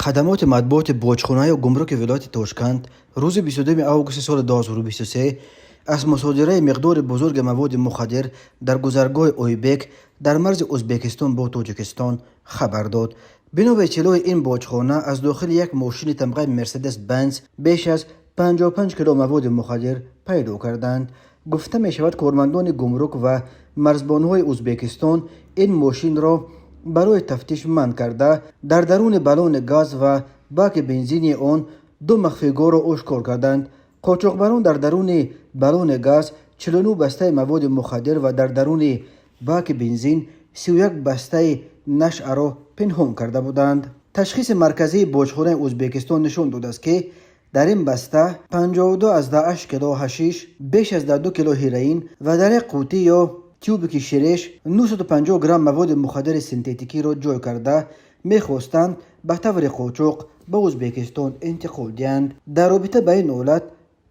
خدمات مطبوعات باجخانه گمرک ولایت تاشکند روز 22 آگوست سال 2023 از مصادره مقدار بزرگ مواد مخدر در گذرگاه اویبک در مرز ازبکستان با تاجیکستان خبر داد. بنا به اطلاع این باجخانه از داخل یک ماشین تمغه مرسدس بنز بیش از 55 کیلو مواد مخدر پیدا کردند. گفته می شود کارمندان گمرک و مرزبانهای ازبکستان این ماشین را برای تفتیش منع کرده در درون بالون گاز و باک بنزینی آن دو مخفیگاه را آشکار کردند. قاچاقبران در درون بالون گاز 49 بسته مواد مخدر و در درون باک بنزین 31 بسته نشعه را پنهان کرده بودند. تشخیص مرکزی باجخانه ازبکستان نشان داده است که در این بسته 52.8 کیلو حشیش، بیش از 2 کیلو هیروئین و در یک قوطی یا تیوبیک شیرش 950 گرم مواد مخدر سنتتیکی را جای کرده میخواستند به طور قاچاق به ازبکستان انتقال دهند. در رابطه با این حالت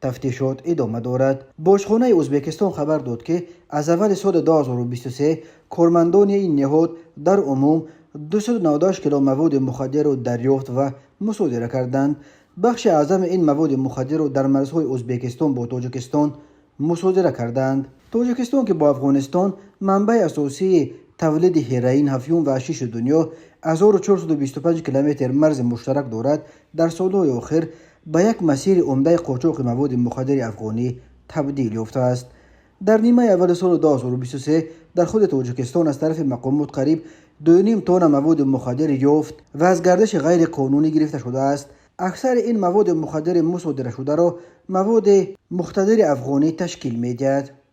تفتیشات ادامه دارد. باجخانه ازبکستان خبر داد که از اول سال 2023 کارمندان این نهاد در عموم 298 کیلو مواد مخدر را دریافت و مصادره کردند. بخش اعظم این مواد مخدر را در مرزهای ازبکستان با تاجیکستان مصادره کردند. تاجیکستان که با افغانستان منبع اساسی تولید هیروئین، افیون و حشیش دنیا 1425 کیلومتر مرز مشترک دارد، در سالهای آخر به یک مسیر عمده قاچاق مواد مخدر افغانی تبدیل یافته است. در نیمه اول سال 2023 در خود تاجیکستان از طرف مقامات قریب 2.5 تن مواد مخدر یافت و از گردش غیر قانونی گرفته شده است. اکثر این مواد مخدر مصادره شده را مواد مقتدر افغانی تشکیل می‌دهد.